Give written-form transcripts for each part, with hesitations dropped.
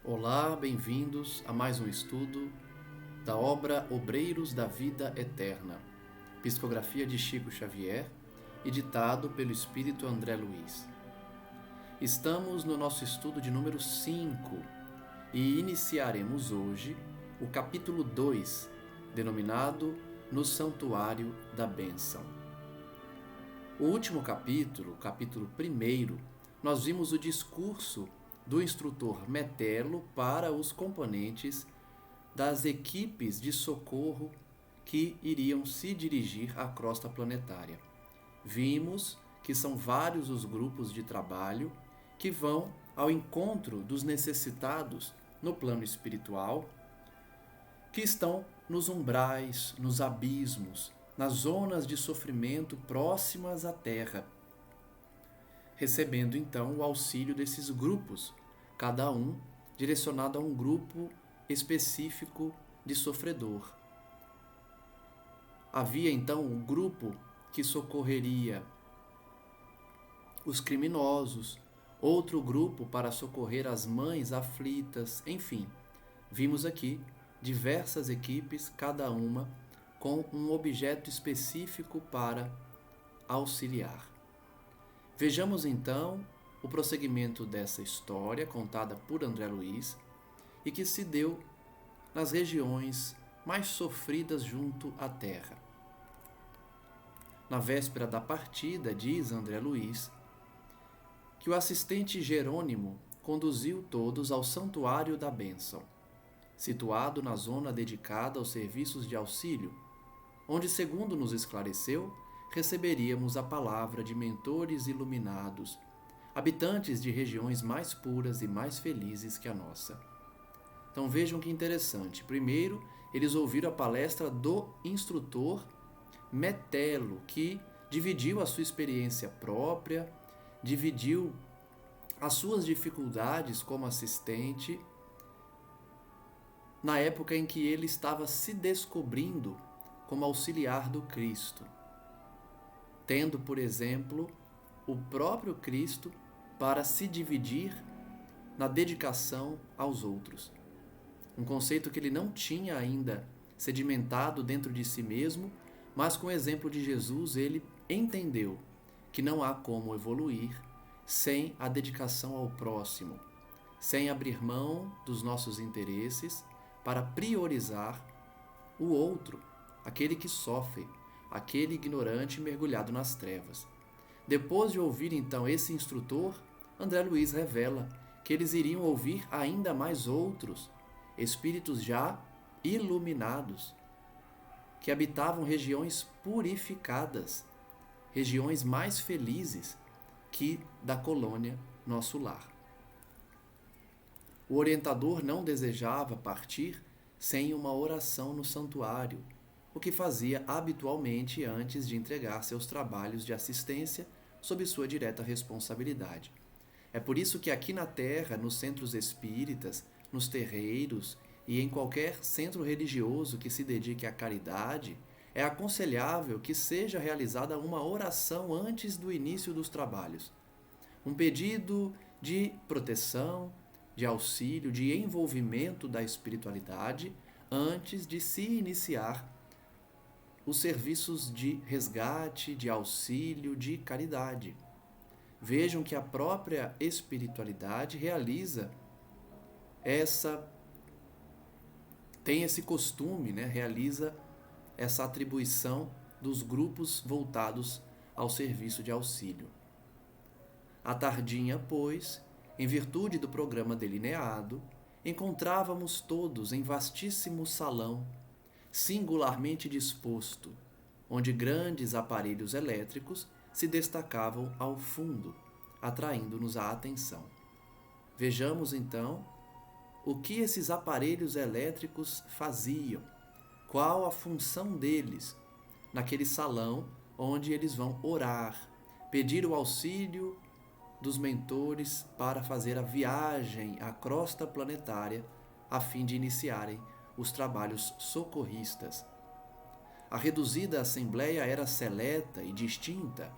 Olá, bem-vindos a mais um estudo da obra Obreiros da Vida Eterna, psicografia de Chico Xavier e ditado pelo Espírito André Luiz. Estamos no nosso estudo de número 5 e iniciaremos hoje o capítulo 2, denominado No Santuário da Bênção. O último capítulo, capítulo 1, nós vimos o discurso do instrutor Metelo para os componentes das equipes de socorro que iriam se dirigir à crosta planetária. Vimos que são vários os grupos de trabalho que vão ao encontro dos necessitados no plano espiritual, que estão nos umbrais, nos abismos, nas zonas de sofrimento próximas à Terra, recebendo então o auxílio desses grupos, cada um direcionado a um grupo específico de sofredor. Havia então um grupo que socorreria os criminosos, outro grupo para socorrer as mães aflitas, enfim, vimos aqui diversas equipes, cada uma com um objeto específico para auxiliar. Vejamos então o prosseguimento dessa história contada por André Luiz e que se deu nas regiões mais sofridas junto à terra. Na véspera da partida, diz André Luiz, que o assistente Jerônimo conduziu todos ao Santuário da Bênção, situado na zona dedicada aos serviços de auxílio, onde, segundo nos esclareceu, receberíamos a palavra de mentores iluminados, habitantes de regiões mais puras e mais felizes que a nossa. Então vejam que interessante. Primeiro, eles ouviram a palestra do instrutor Metelo, que dividiu a sua experiência própria, dividiu as suas dificuldades como assistente, na época em que ele estava se descobrindo como auxiliar do Cristo, tendo, por exemplo, o próprio Cristo para se dividir na dedicação aos outros. Um conceito que ele não tinha ainda sedimentado dentro de si mesmo, mas com o exemplo de Jesus ele entendeu que não há como evoluir sem a dedicação ao próximo, sem abrir mão dos nossos interesses para priorizar o outro, aquele que sofre, aquele ignorante mergulhado nas trevas. Depois de ouvir então esse instrutor, André Luiz revela que eles iriam ouvir ainda mais outros, espíritos já iluminados, que habitavam regiões purificadas, regiões mais felizes que da colônia Nosso Lar. O orientador não desejava partir sem uma oração no santuário, o que fazia habitualmente antes de entregar seus trabalhos de assistência sob sua direta responsabilidade. É por isso que aqui na Terra, nos centros espíritas, nos terreiros e em qualquer centro religioso que se dedique à caridade, é aconselhável que seja realizada uma oração antes do início dos trabalhos. Um pedido de proteção, de auxílio, de envolvimento da espiritualidade antes de se iniciar os serviços de resgate, de auxílio, de caridade. Vejam que a própria espiritualidade tem esse costume, realiza essa atribuição dos grupos voltados ao serviço de auxílio. À tardinha, pois, em virtude do programa delineado, encontrávamos todos em vastíssimo salão, singularmente disposto, onde grandes aparelhos elétricos se destacavam ao fundo, atraindo-nos a atenção. Vejamos então o que esses aparelhos elétricos faziam, qual a função deles naquele salão onde eles vão orar, pedir o auxílio dos mentores para fazer a viagem à crosta planetária a fim de iniciarem os trabalhos socorristas. A reduzida assembleia era seleta e distinta.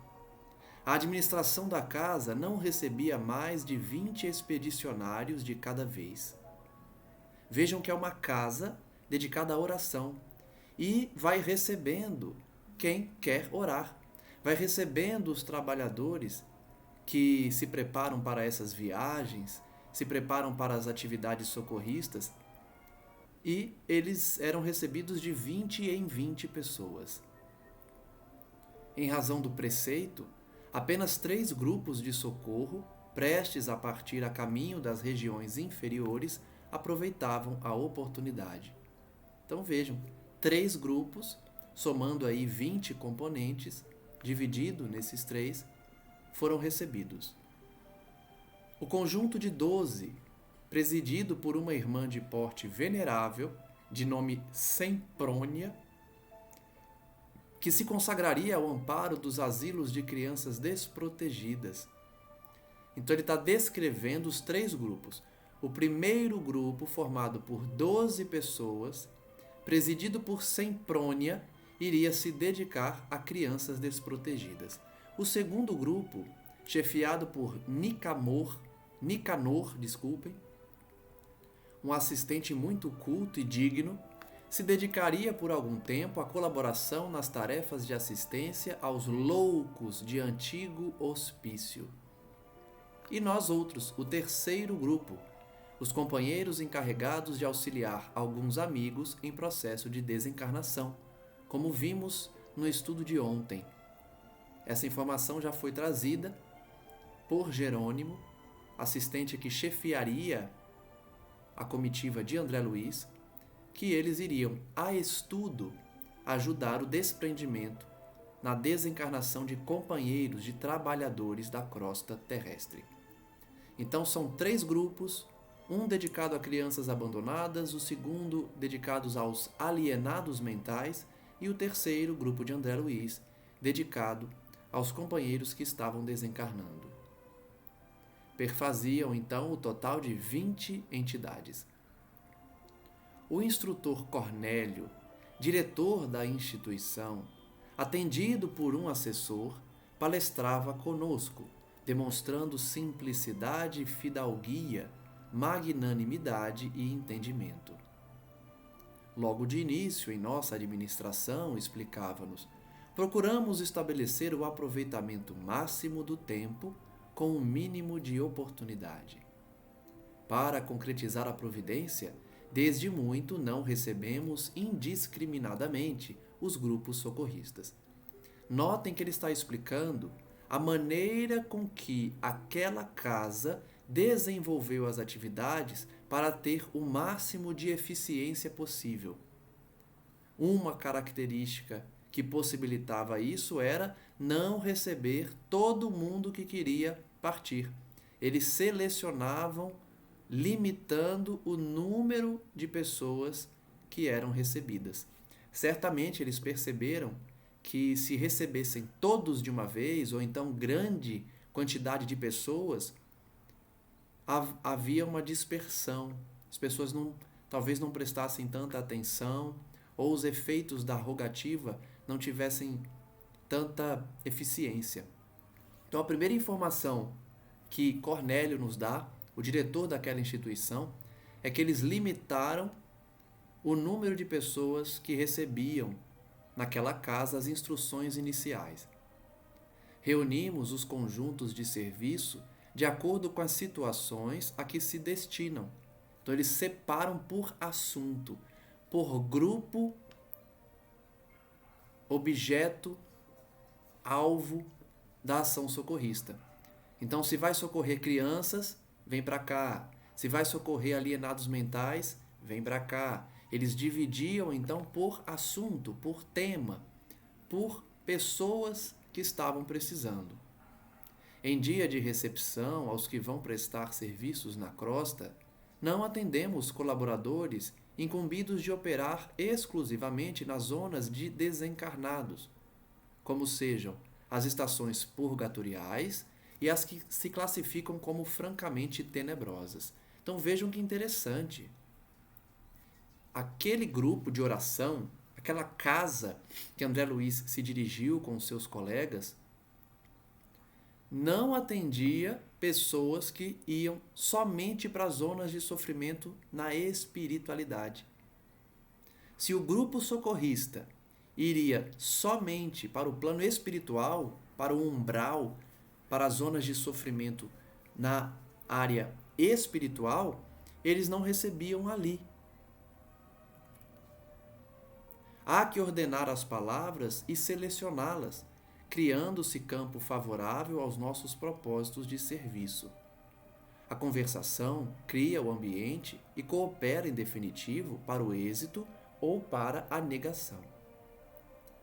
A administração da casa não recebia mais de 20 expedicionários de cada vez. Vejam que é uma casa dedicada à oração e vai recebendo quem quer orar. Vai recebendo os trabalhadores que se preparam para essas viagens, se preparam para as atividades socorristas, e eles eram recebidos de 20 em 20 pessoas. Em razão do preceito, apenas 3 grupos de socorro, prestes a partir a caminho das regiões inferiores, aproveitavam a oportunidade. Então vejam, 3 grupos, somando aí 20 componentes, dividido nesses 3, foram recebidos. O conjunto de 12, presidido por uma irmã de porte venerável, de nome Semprônia, que se consagraria ao amparo dos asilos de crianças desprotegidas. Então ele está descrevendo os 3 grupos. O primeiro grupo, formado por 12 pessoas, presidido por Semprônia, iria se dedicar a crianças desprotegidas. O segundo grupo, chefiado por Nicanor, um assistente muito culto e digno, se dedicaria por algum tempo à colaboração nas tarefas de assistência aos loucos de antigo hospício. E nós outros, o terceiro grupo, os companheiros encarregados de auxiliar alguns amigos em processo de desencarnação, como vimos no estudo de ontem. Essa informação já foi trazida por Jerônimo, assistente que chefiaria a comitiva de André Luiz, que eles iriam, a estudo, ajudar o desprendimento na desencarnação de companheiros, de trabalhadores da crosta terrestre. Então são 3 grupos, um dedicado a crianças abandonadas, o segundo dedicados aos alienados mentais e o terceiro, grupo de André Luiz, dedicado aos companheiros que estavam desencarnando. Perfaziam então o total de 20 entidades. O instrutor Cornélio, diretor da instituição, atendido por um assessor, palestrava conosco, demonstrando simplicidade, fidalguia, magnanimidade e entendimento. Logo de início, em nossa administração, explicava-nos, procuramos estabelecer o aproveitamento máximo do tempo com o mínimo de oportunidade. Para concretizar a providência, desde muito não recebemos indiscriminadamente os grupos socorristas. Notem que ele está explicando a maneira com que aquela casa desenvolveu as atividades para ter o máximo de eficiência possível. Uma característica que possibilitava isso era não receber todo mundo que queria partir. Eles selecionavam, limitando o número de pessoas que eram recebidas. Certamente eles perceberam que se recebessem todos de uma vez, ou então grande quantidade de pessoas, havia uma dispersão. As pessoas talvez não prestassem tanta atenção, ou os efeitos da rogativa não tivessem tanta eficiência. Então a primeira informação que Cornélio nos dá, o diretor daquela instituição, é que eles limitaram o número de pessoas que recebiam naquela casa as instruções iniciais. Reunimos os conjuntos de serviço de acordo com as situações a que se destinam. Então eles separam por assunto, por grupo, objeto, alvo da ação socorrista. Então, se vai socorrer crianças, vem para cá. Se vai socorrer alienados mentais, vem para cá. Eles dividiam, então, por assunto, por tema, por pessoas que estavam precisando. Em dia de recepção aos que vão prestar serviços na crosta, não atendemos colaboradores incumbidos de operar exclusivamente nas zonas de desencarnados, como sejam as estações purgatoriais e as que se classificam como francamente tenebrosas. Então vejam que interessante. Aquele grupo de oração, aquela casa que André Luiz se dirigiu com seus colegas, não atendia pessoas que iam somente para as zonas de sofrimento na espiritualidade. Se o grupo socorrista iria somente para o plano espiritual, para o umbral, para as zonas de sofrimento na área espiritual, eles não recebiam ali. Há que ordenar as palavras e selecioná-las, criando-se campo favorável aos nossos propósitos de serviço. A conversação cria o ambiente e coopera, em definitivo, para o êxito ou para a negação.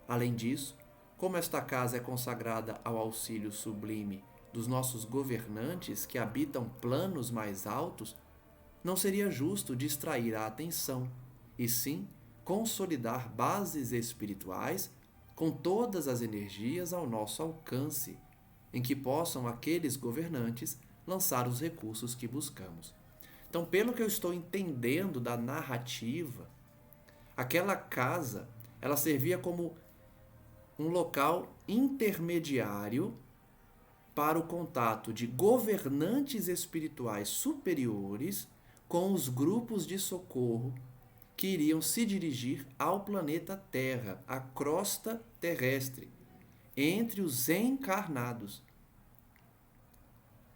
Além disso, como esta casa é consagrada ao auxílio sublime dos nossos governantes que habitam planos mais altos, não seria justo distrair a atenção, e sim consolidar bases espirituais com todas as energias ao nosso alcance, em que possam aqueles governantes lançar os recursos que buscamos. Então, pelo que eu estou entendendo da narrativa, aquela casa, ela servia como um local intermediário para o contato de governantes espirituais superiores com os grupos de socorro que iriam se dirigir ao planeta Terra, à crosta terrestre, entre os encarnados.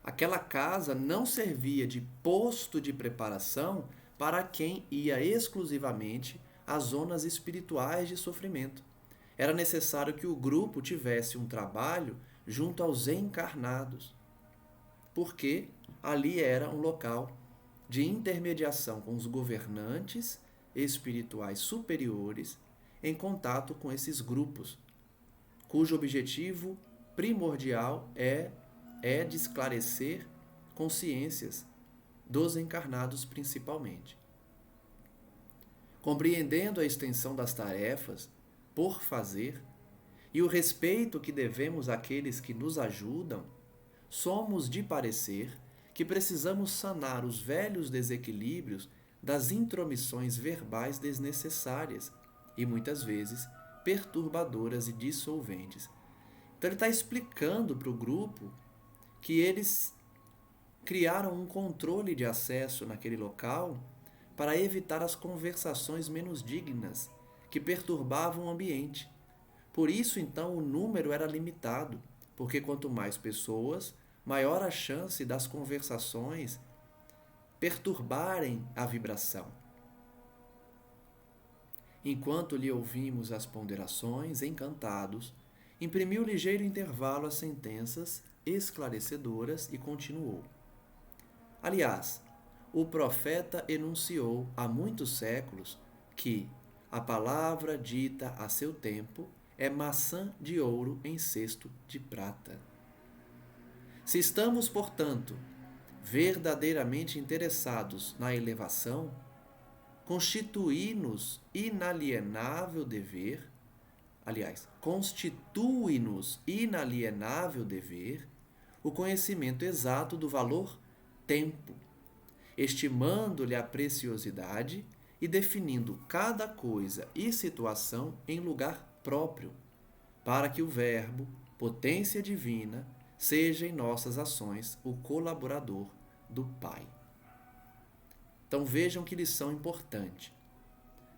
Aquela casa não servia de posto de preparação para quem ia exclusivamente às zonas espirituais de sofrimento. Era necessário que o grupo tivesse um trabalho junto aos encarnados, porque ali era um local de intermediação com os governantes espirituais superiores em contato com esses grupos, cujo objetivo primordial é de esclarecer consciências dos encarnados principalmente. Compreendendo a extensão das tarefas por fazer e o respeito que devemos àqueles que nos ajudam, somos de parecer que precisamos sanar os velhos desequilíbrios das intromissões verbais desnecessárias e muitas vezes perturbadoras e dissolventes. Então ele está explicando para o grupo que eles criaram um controle de acesso naquele local para evitar as conversações menos dignas que perturbavam o ambiente. Por isso, então, o número era limitado, porque quanto mais pessoas, maior a chance das conversações perturbarem a vibração. Enquanto lhe ouvimos as ponderações, encantados, imprimiu ligeiro intervalo às sentenças esclarecedoras e continuou. Aliás, o profeta enunciou há muitos séculos que a palavra dita a seu tempo é maçã de ouro em cesto de prata. Se estamos, portanto, verdadeiramente interessados na elevação, constitui-nos inalienável dever o conhecimento exato do valor tempo, estimando-lhe a preciosidade e definindo cada coisa e situação em lugar próprio, para que o Verbo, potência divina, seja em nossas ações o colaborador do Pai. Então vejam que lição importante.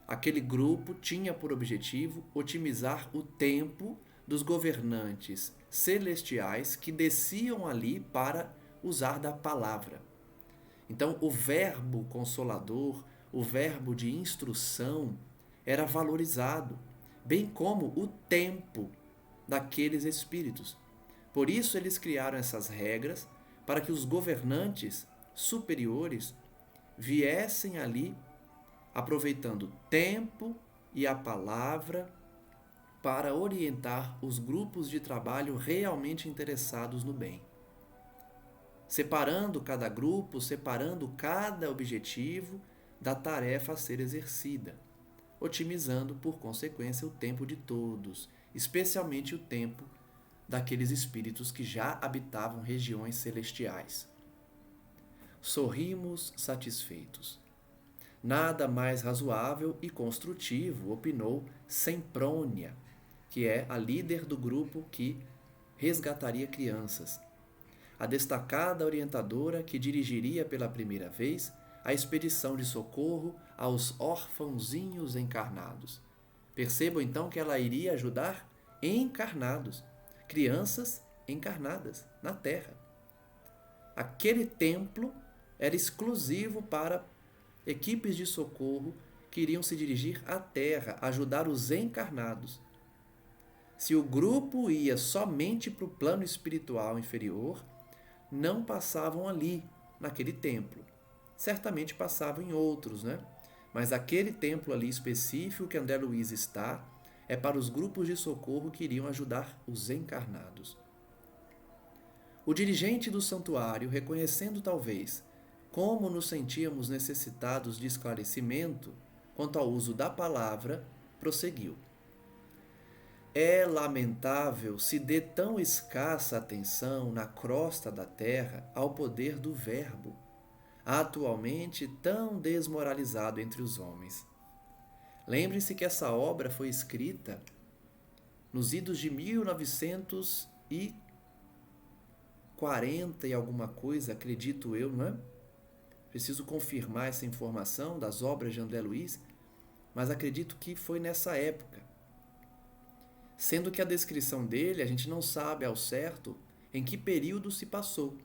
Aquele grupo tinha por objetivo otimizar o tempo dos governantes celestiais que desciam ali para usar da palavra. Então o verbo consolador, o verbo de instrução era valorizado, bem como o tempo daqueles espíritos. Por isso eles criaram essas regras para que os governantes superiores viessem ali aproveitando o tempo e a palavra para orientar os grupos de trabalho realmente interessados no bem. Separando cada grupo, separando cada objetivo da tarefa a ser exercida, otimizando, por consequência, o tempo de todos, especialmente o tempo daqueles espíritos que já habitavam regiões celestiais. Sorrimos satisfeitos. Nada mais razoável e construtivo, opinou Semprônia, que é a líder do grupo que resgataria crianças. a destacada orientadora que dirigiria pela primeira vez a expedição de socorro aos órfãozinhos encarnados. Percebam então que ela iria ajudar encarnados, crianças encarnadas na Terra. Aquele templo era exclusivo para equipes de socorro que iriam se dirigir à Terra, ajudar os encarnados. Se o grupo ia somente para o plano espiritual inferior, não passavam ali, naquele templo. Certamente passavam em outros, né? Mas aquele templo ali específico que André Luiz está, é para os grupos de socorro que iriam ajudar os encarnados. O dirigente do santuário, reconhecendo talvez como nos sentíamos necessitados de esclarecimento quanto ao uso da palavra, prosseguiu. É lamentável se dê tão escassa atenção na crosta da terra ao poder do verbo, atualmente tão desmoralizado entre os homens. Lembre-se que essa obra foi escrita nos idos de 1940 e alguma coisa, acredito eu, não é? Preciso confirmar essa informação das obras de André Luiz, mas acredito que foi nessa época. Sendo que a descrição dele, a gente não sabe ao certo em que período se passou.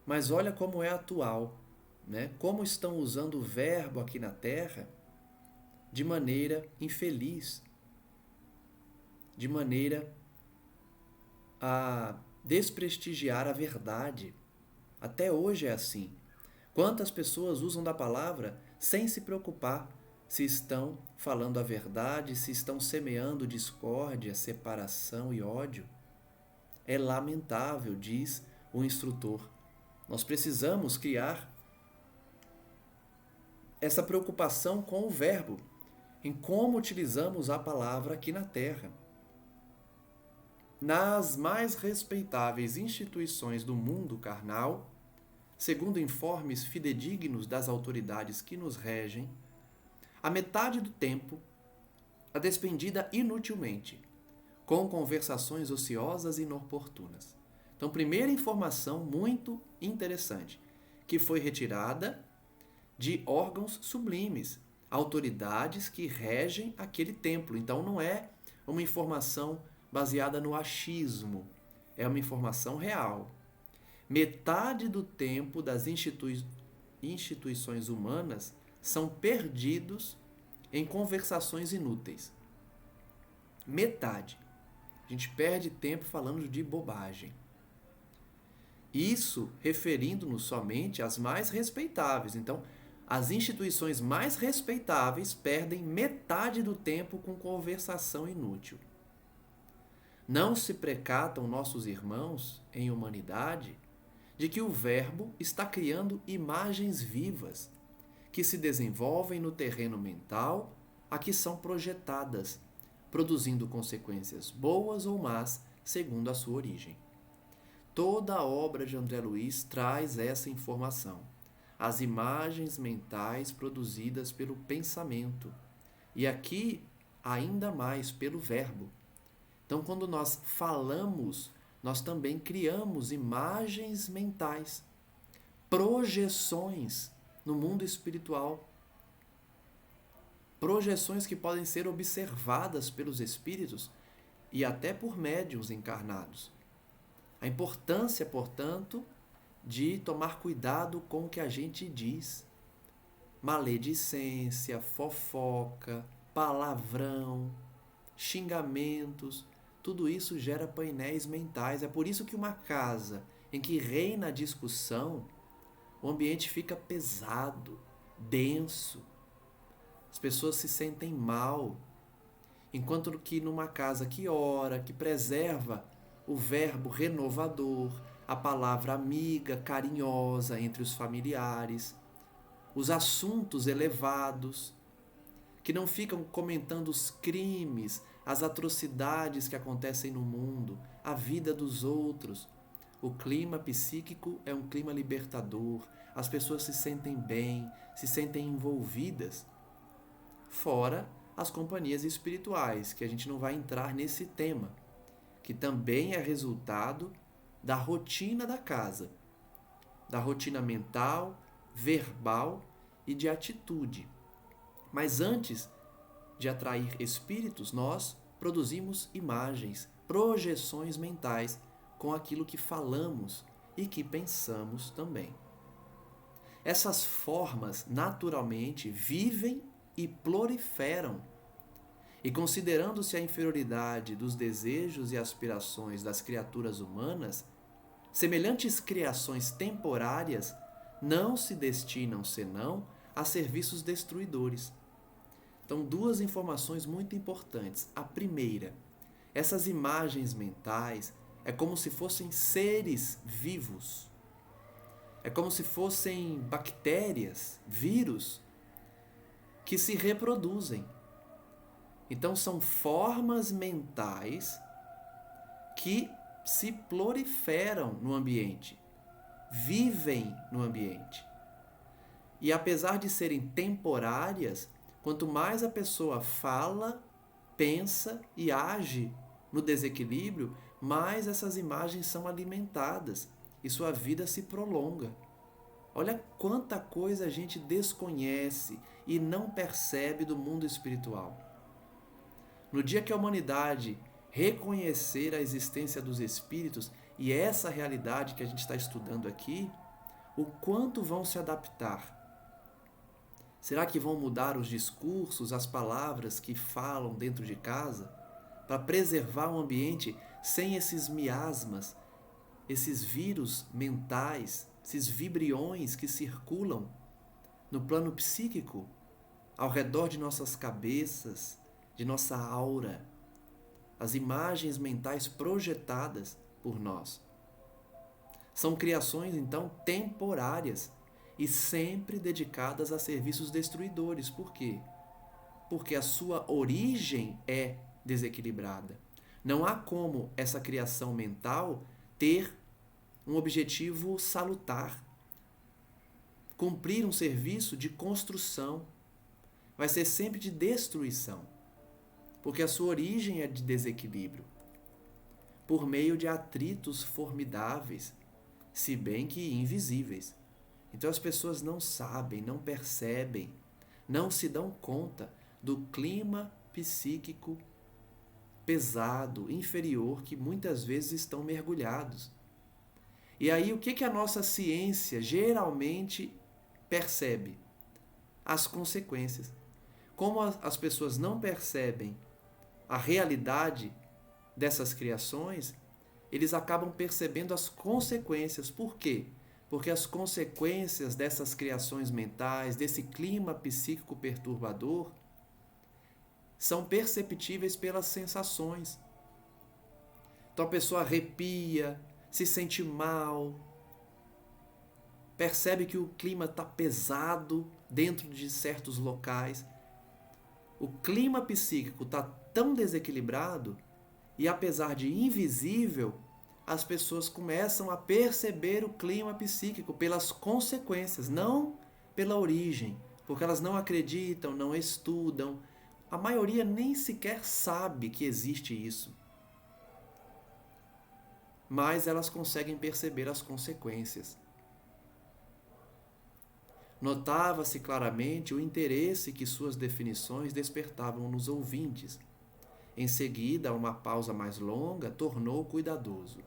Mas olha como é atual, né? Como estão usando o verbo aqui na Terra de maneira infeliz, de maneira a desprestigiar a verdade. Até hoje é assim. Quantas pessoas usam da palavra sem se preocupar se estão falando a verdade, se estão semeando discórdia, separação e ódio? É lamentável, diz o instrutor. Nós precisamos criar essa preocupação com o verbo, em como utilizamos a palavra aqui na Terra. Nas mais respeitáveis instituições do mundo carnal, segundo informes fidedignos das autoridades que nos regem, a metade do tempo é despendida inutilmente, com conversações ociosas e inoportunas. Então, primeira informação muito interessante, que foi retirada de órgãos sublimes, autoridades que regem aquele templo. Então, não é uma informação baseada no achismo, é uma informação real. Metade do tempo das instituições humanas são perdidos em conversações inúteis. Metade. A gente perde tempo falando de bobagem. Isso referindo-nos somente às mais respeitáveis. Então, as instituições mais respeitáveis perdem metade do tempo com conversação inútil. Não se precatam nossos irmãos em humanidade de que o verbo está criando imagens vivas que se desenvolvem no terreno mental a que são projetadas, produzindo consequências boas ou más segundo a sua origem. Toda a obra de André Luiz traz essa informação. As imagens mentais produzidas pelo pensamento. E aqui, ainda mais pelo verbo. Então, quando nós falamos, nós também criamos imagens mentais, projeções no mundo espiritual. Projeções que podem ser observadas pelos espíritos e até por médiuns encarnados. A importância, portanto, de tomar cuidado com o que a gente diz. Maledicência, fofoca, palavrão, xingamentos, tudo isso gera painéis mentais. É por isso que uma casa em que reina a discussão, o ambiente fica pesado, denso. As pessoas se sentem mal. Enquanto que numa casa que ora, que preserva o verbo renovador, a palavra amiga, carinhosa entre os familiares, os assuntos elevados, que não ficam comentando os crimes, as atrocidades que acontecem no mundo, a vida dos outros. O clima psíquico é um clima libertador, as pessoas se sentem bem, se sentem envolvidas. Fora as companhias espirituais, que a gente não vai entrar nesse tema, que também é resultado da rotina da casa, da rotina mental, verbal e de atitude. Mas antes de atrair espíritos, nós produzimos imagens, projeções mentais com aquilo que falamos e que pensamos também. Essas formas naturalmente vivem e proliferam. E considerando-se a inferioridade dos desejos e aspirações das criaturas humanas, semelhantes criações temporárias não se destinam senão a serviços destruidores. Então, duas informações muito importantes. A primeira, essas imagens mentais é como se fossem seres vivos. É como se fossem bactérias, vírus, que se reproduzem. Então, são formas mentais que se proliferam no ambiente, vivem no ambiente. E apesar de serem temporárias, quanto mais a pessoa fala, pensa e age no desequilíbrio, mais essas imagens são alimentadas e sua vida se prolonga. Olha quanta coisa a gente desconhece e não percebe do mundo espiritual. No dia que a humanidade reconhecer a existência dos espíritos e essa realidade que a gente está estudando aqui, o quanto vão se adaptar? Será que vão mudar os discursos, as palavras que falam dentro de casa para preservar o ambiente sem esses miasmas, esses vírus mentais, esses vibriões que circulam no plano psíquico, ao redor de nossas cabeças, de nossa aura, as imagens mentais projetadas por nós? São criações, então, temporárias e sempre dedicadas a serviços destruidores. Por quê? Porque a sua origem é desequilibrada. Não há como essa criação mental ter um objetivo salutar, cumprir um serviço de construção. Vai ser sempre de destruição, porque a sua origem é de desequilíbrio, por meio de atritos formidáveis, se bem que invisíveis. Então as pessoas não sabem, não percebem, não se dão conta do clima psíquico pesado, inferior, que muitas vezes estão mergulhados. E aí o que a nossa ciência geralmente percebe? As consequências. Como as pessoas não percebem a realidade dessas criações, eles acabam percebendo as consequências. Por quê? Porque as consequências dessas criações mentais, desse clima psíquico perturbador, são perceptíveis pelas sensações. Então a pessoa arrepia, se sente mal, percebe que o clima está pesado dentro de certos locais. O clima psíquico está tão desequilibrado e, apesar de invisível, as pessoas começam a perceber o clima psíquico pelas consequências, não pela origem, porque elas não acreditam, não estudam. A maioria nem sequer sabe que existe isso. Mas elas conseguem perceber as consequências. Notava-se claramente o interesse que suas definições despertavam nos ouvintes. Em seguida, uma pausa mais longa, tornou cuidadoso.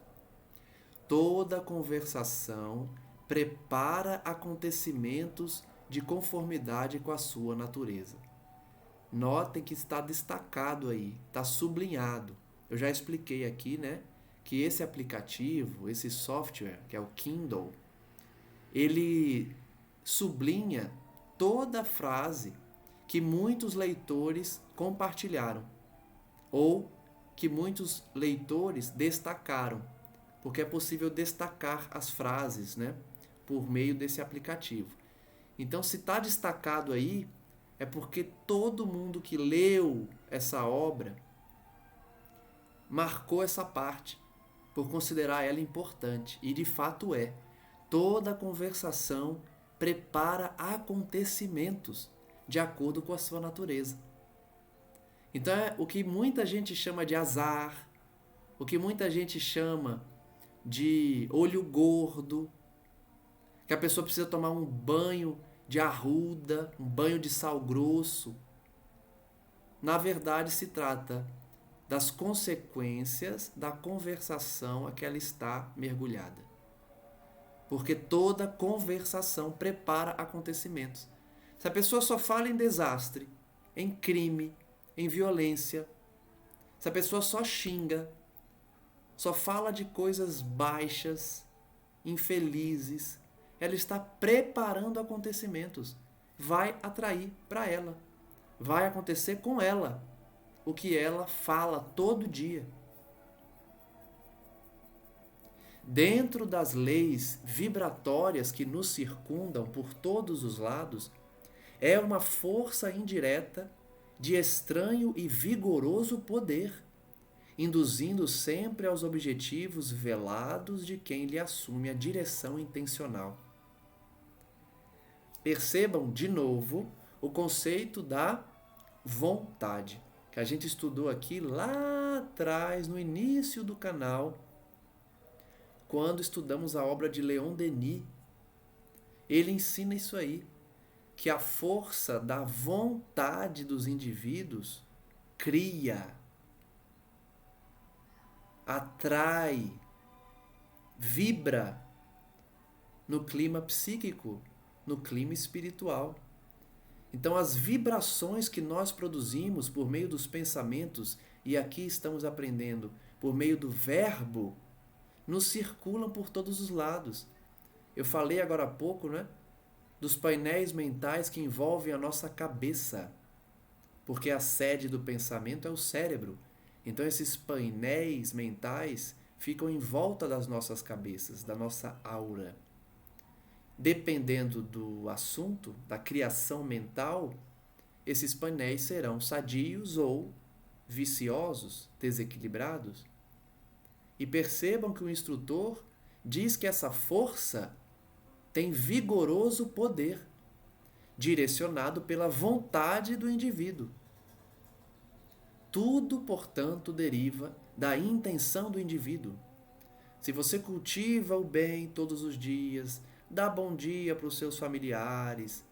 Toda conversação prepara acontecimentos de conformidade com a sua natureza. Notem que está destacado aí, está sublinhado. Eu já expliquei aqui, né, que esse aplicativo, esse software, que é o Kindle, ele sublinha toda frase que muitos leitores compartilharam ou que muitos leitores destacaram, porque é possível destacar as frases, né, por meio desse aplicativo. Então, se está destacado aí, é porque todo mundo que leu essa obra marcou essa parte por considerar ela importante, e de fato é. Toda conversação prepara acontecimentos de acordo com a sua natureza. Então é o que muita gente chama de azar, o que muita gente chama de olho gordo, que a pessoa precisa tomar um banho de arruda, um banho de sal grosso. Na verdade, se trata das consequências da conversação a que ela está mergulhada. Porque toda conversação prepara acontecimentos. Se a pessoa só fala em desastre, em crime, em violência, se a pessoa só xinga, só fala de coisas baixas, infelizes, ela está preparando acontecimentos. Vai atrair para ela. Vai acontecer com ela o que ela fala todo dia. Dentro das leis vibratórias que nos circundam por todos os lados, é uma força indireta de estranho e vigoroso poder, induzindo sempre aos objetivos velados de quem lhe assume a direção intencional. Percebam de novo o conceito da vontade, que a gente estudou aqui lá atrás, no início do canal, quando estudamos a obra de Leon Denis. Ele ensina isso aí, que a força da vontade dos indivíduos cria, atrai, vibra no clima psíquico, no clima espiritual. Então, as vibrações que nós produzimos por meio dos pensamentos, e aqui estamos aprendendo por meio do verbo, nos circulam por todos os lados. Eu falei agora há pouco, né, dos painéis mentais que envolvem a nossa cabeça, porque a sede do pensamento é o cérebro. Então, esses painéis mentais ficam em volta das nossas cabeças, da nossa aura. Dependendo do assunto, da criação mental, esses painéis serão sadios ou viciosos, desequilibrados. E percebam que o instrutor diz que essa força tem vigoroso poder, direcionado pela vontade do indivíduo. Tudo, portanto, deriva da intenção do indivíduo. Se você cultiva o bem todos os dias, dá bom dia para os seus familiares,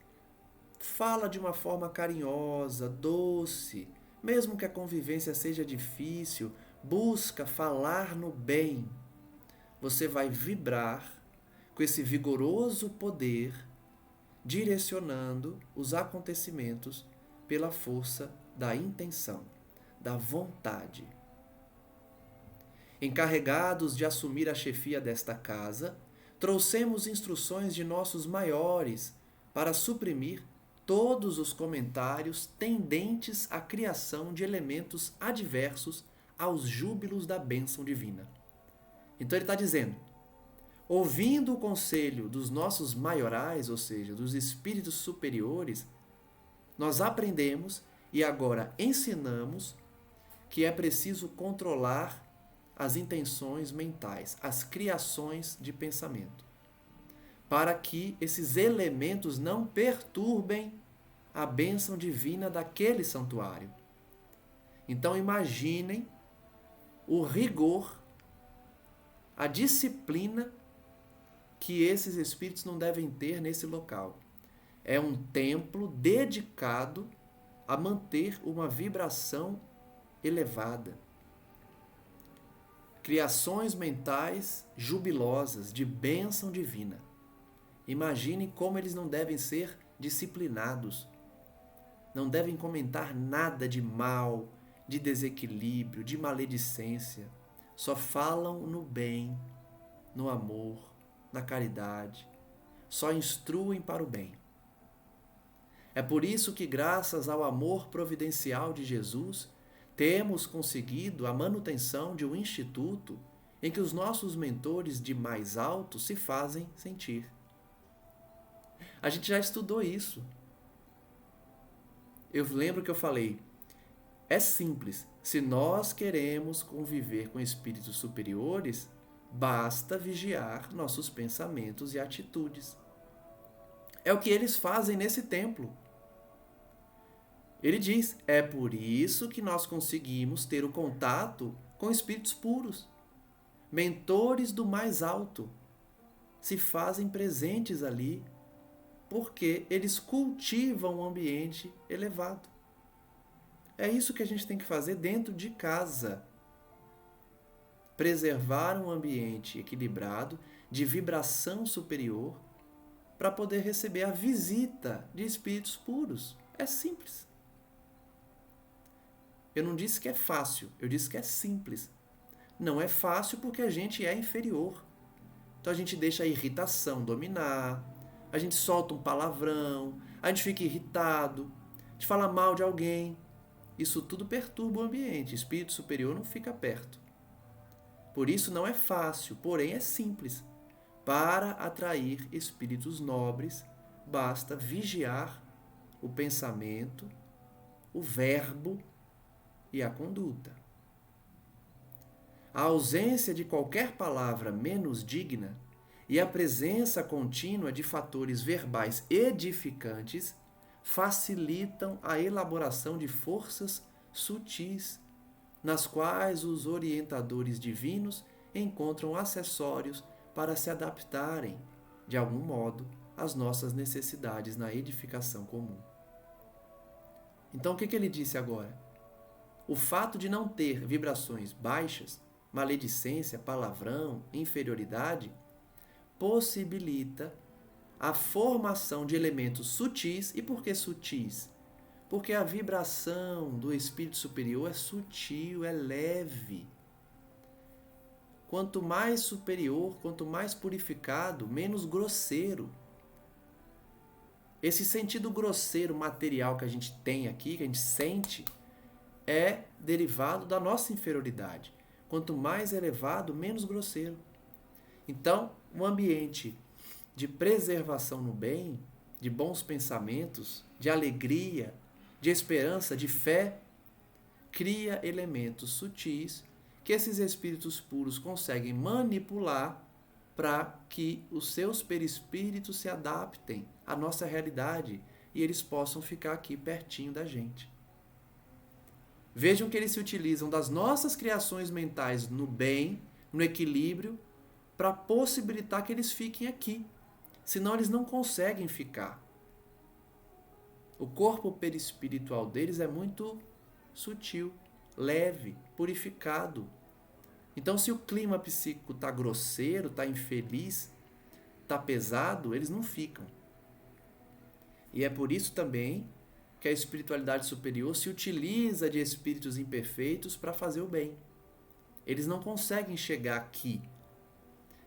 fala de uma forma carinhosa, doce, mesmo que a convivência seja difícil, busca falar no bem, você vai vibrar com esse vigoroso poder, direcionando os acontecimentos pela força da intenção, da vontade. Encarregados de assumir a chefia desta casa, trouxemos instruções de nossos maiores para suprimir todos os comentários tendentes à criação de elementos adversos aos júbilos da bênção divina. Então ele está dizendo, ouvindo o conselho dos nossos maiorais, ou seja, dos espíritos superiores, nós aprendemos e agora ensinamos que é preciso controlar as intenções mentais, as criações de pensamento, para que esses elementos não perturbem a bênção divina daquele santuário. Então imaginem o rigor, a disciplina que esses espíritos não devem ter nesse local. É um templo dedicado a manter uma vibração elevada. Criações mentais jubilosas, de bênção divina. Imagine como eles não devem ser disciplinados. Não devem comentar nada de mal, de desequilíbrio, de maledicência. Só falam no bem, no amor, na caridade. Só instruem para o bem. É por isso que, graças ao amor providencial de Jesus, temos conseguido a manutenção de um instituto em que os nossos mentores de mais alto se fazem sentir. A gente já estudou isso. Eu lembro que eu falei, é simples, se nós queremos conviver com espíritos superiores, basta vigiar nossos pensamentos e atitudes. É o que eles fazem nesse templo. Ele diz, é por isso que nós conseguimos ter o contato com espíritos puros. mentores do mais alto se fazem presentes ali porque eles cultivam um ambiente elevado. É isso que a gente tem que fazer dentro de casa. Preservar um ambiente equilibrado, de vibração superior, para poder receber a visita de espíritos puros. É simples. Eu não disse que é fácil, eu disse que é simples. Não é fácil porque a gente é inferior. Então a gente deixa a irritação dominar, a gente solta um palavrão, a gente fica irritado, a gente fala mal de alguém. Isso tudo perturba o ambiente, espírito superior não fica perto. Por isso não é fácil, porém é simples. Para atrair espíritos nobres, basta vigiar o pensamento, o verbo e a conduta. A ausência de qualquer palavra menos digna e a presença contínua de fatores verbais edificantes facilitam a elaboração de forças sutis, nas quais os orientadores divinos encontram acessórios para se adaptarem, de algum modo, às nossas necessidades na edificação comum. Então, o que ele disse agora? O fato de não ter vibrações baixas, maledicência, palavrão, inferioridade, possibilita a formação de elementos sutis. E por que sutis? Porque a vibração do espírito superior é sutil, é leve. Quanto mais superior, quanto mais purificado, menos grosseiro. Esse sentido grosseiro material que a gente tem aqui, que a gente sente, é derivado da nossa inferioridade. Quanto mais elevado, menos grosseiro. Então, um ambiente de preservação no bem, de bons pensamentos, de alegria, de esperança, de fé, cria elementos sutis que esses espíritos puros conseguem manipular para que os seus perispíritos se adaptem à nossa realidade e eles possam ficar aqui pertinho da gente. Vejam que eles se utilizam das nossas criações mentais no bem, no equilíbrio, para possibilitar que eles fiquem aqui. Senão eles não conseguem ficar. O corpo perispiritual deles é muito sutil, leve, purificado. Então, se o clima psíquico está grosseiro, está infeliz, está pesado, eles não ficam. E é por isso também que a espiritualidade superior se utiliza de espíritos imperfeitos para fazer o bem. Eles não conseguem chegar aqui.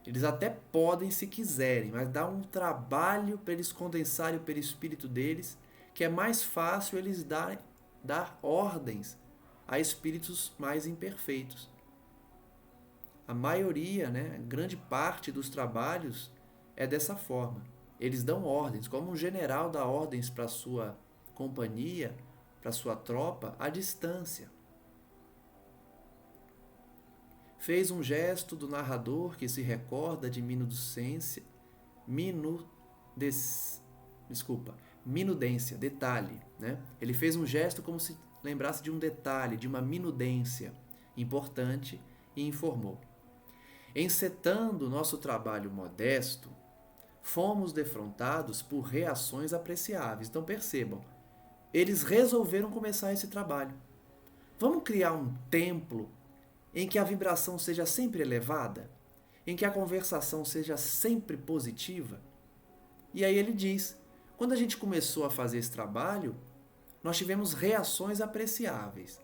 Eles até podem se quiserem, mas dá um trabalho para eles condensarem o perispírito deles, que é mais fácil eles dar ordens a espíritos mais imperfeitos. A maioria, grande parte dos trabalhos é dessa forma. Eles dão ordens, como um general dá ordens para a sua companhia, para a sua tropa, à distância. Fez um gesto do narrador que se recorda de minudência, detalhe. Ele fez um gesto como se lembrasse de um detalhe, de uma minudência importante e informou. Encetando nosso trabalho modesto, fomos defrontados por reações apreciáveis. Então percebam, eles resolveram começar esse trabalho. Vamos criar um templo em que a vibração seja sempre elevada, em que a conversação seja sempre positiva? E aí ele diz, quando a gente começou a fazer esse trabalho, nós tivemos reações apreciáveis.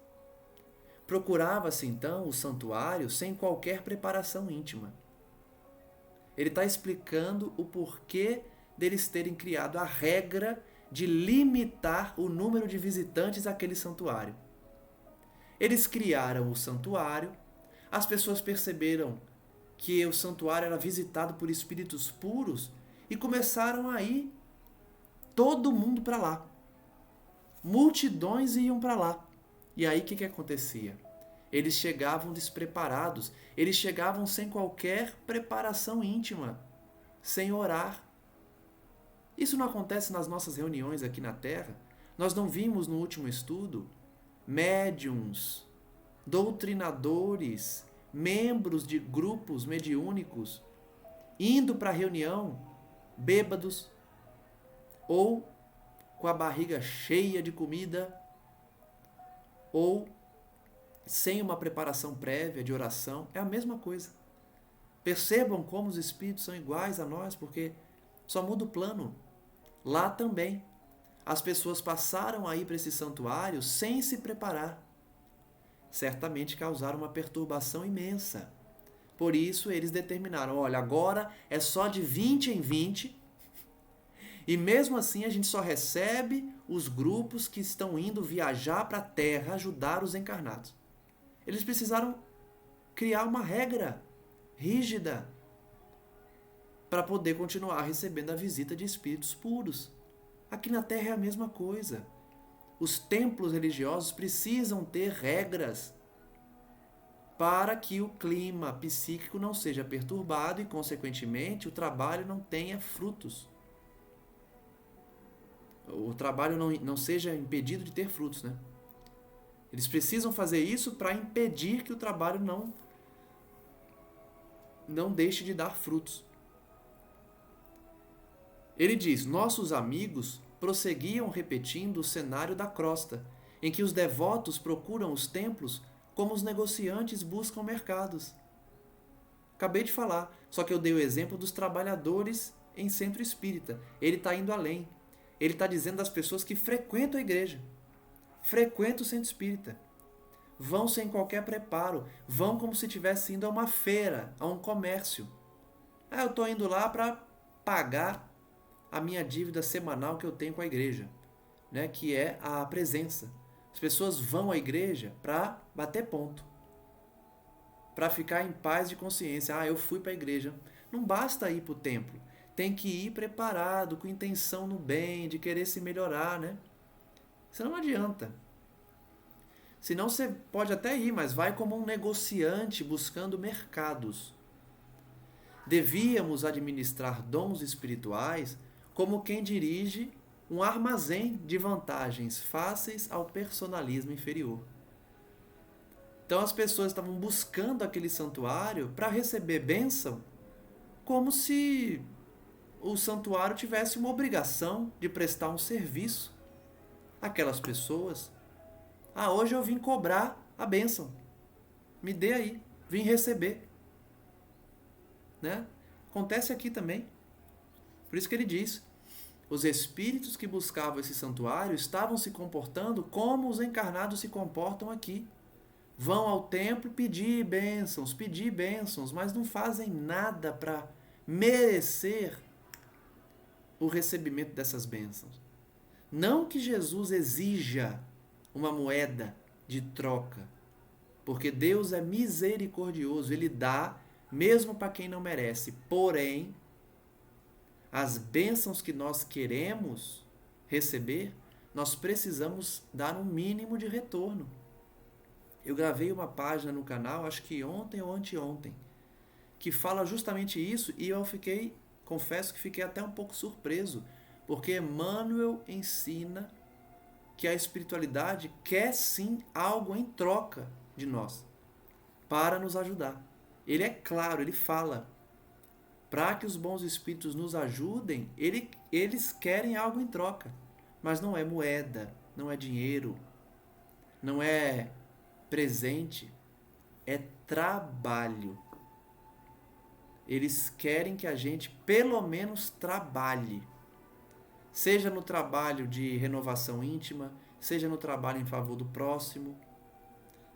Procurava-se então o santuário sem qualquer preparação íntima. Ele está explicando o porquê deles terem criado a regra de limitar o número de visitantes àquele santuário. Eles criaram o santuário, as pessoas perceberam que o santuário era visitado por espíritos puros e começaram a ir todo mundo para lá. Multidões iam para lá. E aí o que acontecia? Eles chegavam despreparados, eles chegavam sem qualquer preparação íntima, sem orar. Isso não acontece nas nossas reuniões aqui na Terra? Nós não vimos no último estudo médiuns, doutrinadores, membros de grupos mediúnicos indo para a reunião bêbados ou com a barriga cheia de comida ou sem uma preparação prévia de oração. É a mesma coisa. Percebam como os espíritos são iguais a nós, porque só muda o plano. Lá também, as pessoas passaram a ir para esse santuário sem se preparar. Certamente causaram uma perturbação imensa. Por isso, eles determinaram, olha, agora é só de 20 em 20, e mesmo assim a gente só recebe os grupos que estão indo viajar para a Terra ajudar os encarnados. Eles precisaram criar uma regra rígida para poder continuar recebendo a visita de espíritos puros. Aqui na Terra é a mesma coisa. Os templos religiosos precisam ter regras para que o clima psíquico não seja perturbado e, consequentemente, o trabalho não tenha frutos. O trabalho não seja impedido de ter frutos, né? Eles precisam fazer isso para impedir que o trabalho não deixe de dar frutos. Ele diz, nossos amigos prosseguiam repetindo o cenário da crosta, em que os devotos procuram os templos como os negociantes buscam mercados. Acabei de falar, só que eu dei o exemplo dos trabalhadores em centro espírita. Ele está indo além. Ele está dizendo das pessoas que frequentam a igreja, frequentam o centro espírita, vão sem qualquer preparo, vão como se estivesse indo a uma feira, a um comércio. Eu estou indo lá para pagar a minha dívida semanal que eu tenho com a igreja, né, que é a presença. As pessoas vão à igreja para bater ponto, para ficar em paz de consciência. Eu fui para a igreja. Não basta ir para o templo. Tem que ir preparado, com intenção no bem, de querer se melhorar, né? Senão não adianta. Senão você pode até ir, mas vai como um negociante buscando mercados. Devíamos administrar dons espirituais como quem dirige um armazém de vantagens fáceis ao personalismo inferior. Então as pessoas estavam buscando aquele santuário para receber bênção, como se o santuário tivesse uma obrigação de prestar um serviço àquelas pessoas. Hoje eu vim cobrar a bênção. Me dê aí, vim receber. Né? Acontece aqui também. Por isso que ele diz, os espíritos que buscavam esse santuário estavam se comportando como os encarnados se comportam aqui. Vão ao templo pedir bênçãos, mas não fazem nada para merecer o recebimento dessas bênçãos. Não que Jesus exija uma moeda de troca, porque Deus é misericordioso, Ele dá mesmo para quem não merece. Porém, as bênçãos que nós queremos receber, nós precisamos dar um mínimo de retorno. Eu gravei uma página no canal, acho que ontem ou anteontem, que fala justamente isso, e eu confesso que fiquei até um pouco surpreso, porque Emmanuel ensina que a espiritualidade quer sim algo em troca de nós, para nos ajudar. Ele é claro, ele fala, para que os bons espíritos nos ajudem, eles querem algo em troca, mas não é moeda, não é dinheiro, não é presente, é trabalho. Eles querem que a gente pelo menos trabalhe, seja no trabalho de renovação íntima, seja no trabalho em favor do próximo,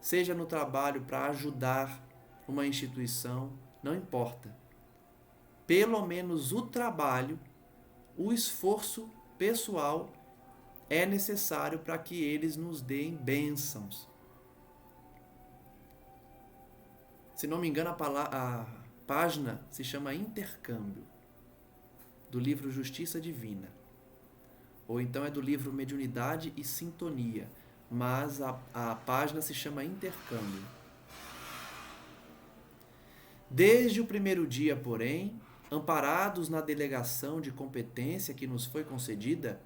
seja no trabalho para ajudar uma instituição, não importa. Pelo menos o trabalho, o esforço pessoal é necessário para que eles nos deem bênçãos. Se não me engano, a página se chama Intercâmbio, do livro Justiça Divina. Ou então é do livro Mediunidade e Sintonia, mas a página se chama Intercâmbio. Desde o primeiro dia, porém, amparados na delegação de competência que nos foi concedida,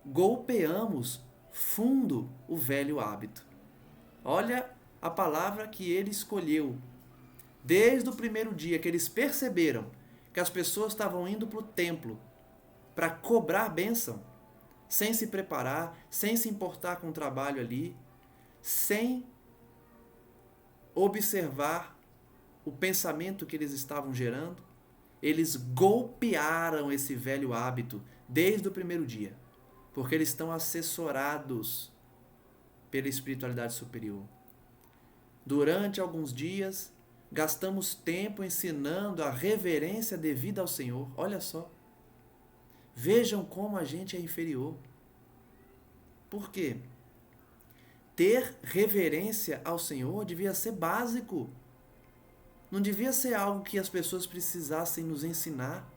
golpeamos fundo o velho hábito. Olha a palavra que ele escolheu. Desde o primeiro dia que eles perceberam que as pessoas estavam indo para o templo para cobrar bênção, sem se preparar, sem se importar com o trabalho ali, sem observar o pensamento que eles estavam gerando, eles golpearam esse velho hábito desde o primeiro dia, porque eles estão assessorados pela espiritualidade superior. Durante alguns dias, gastamos tempo ensinando a reverência devida ao Senhor. Olha só. Vejam como a gente é inferior. Por quê? Ter reverência ao Senhor devia ser básico. Não devia ser algo que as pessoas precisassem nos ensinar.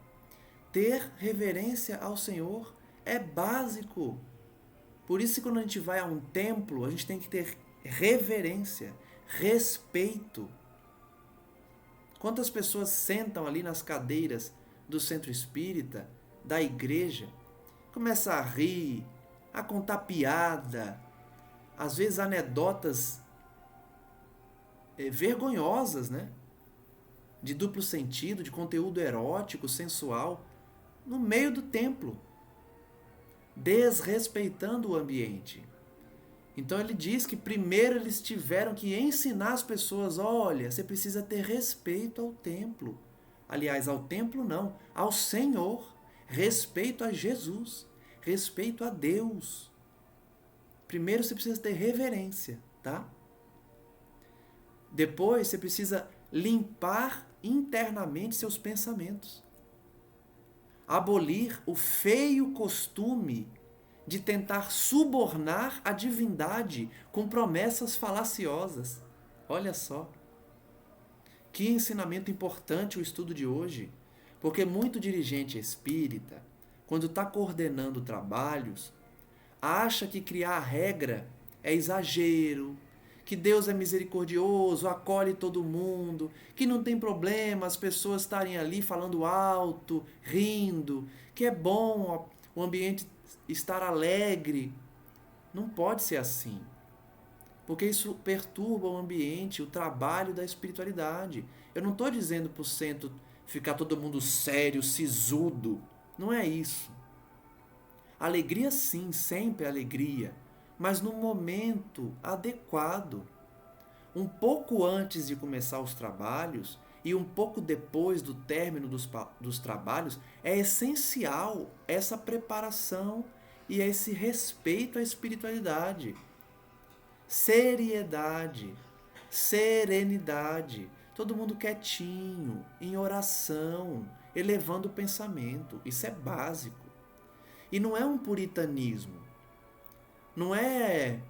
Ter reverência ao Senhor é básico. Por isso, quando a gente vai a um templo, a gente tem que ter reverência, respeito. Quantas pessoas sentam ali nas cadeiras do centro espírita, da igreja, começam a rir, a contar piada, às vezes anedotas vergonhosas, né? De duplo sentido, de conteúdo erótico, sensual, no meio do templo, desrespeitando o ambiente. Então ele diz que primeiro eles tiveram que ensinar as pessoas, olha, você precisa ter respeito ao templo. Aliás, ao templo não, ao Senhor, respeito a Jesus, respeito a Deus. Primeiro você precisa ter reverência, tá? Depois você precisa limpar internamente seus pensamentos. Abolir o feio costume de tentar subornar a divindade com promessas falaciosas. Olha só. Que ensinamento importante o estudo de hoje. Porque muito dirigente espírita, quando está coordenando trabalhos, acha que criar regra é exagero, que Deus é misericordioso, acolhe todo mundo, que não tem problema as pessoas estarem ali falando alto, rindo, que é bom o ambiente estar alegre. Não pode ser assim, porque isso perturba o ambiente, o trabalho da espiritualidade. Eu não estou dizendo para o centro ficar todo mundo sério, sisudo. Não é isso. Alegria sim, sempre alegria, mas no momento adequado. Um pouco antes de começar os trabalhos e um pouco depois do término dos trabalhos, é essencial essa preparação e esse respeito à espiritualidade. Seriedade, serenidade, todo mundo quietinho, em oração, elevando o pensamento. Isso é básico. E não é um puritanismo. Não é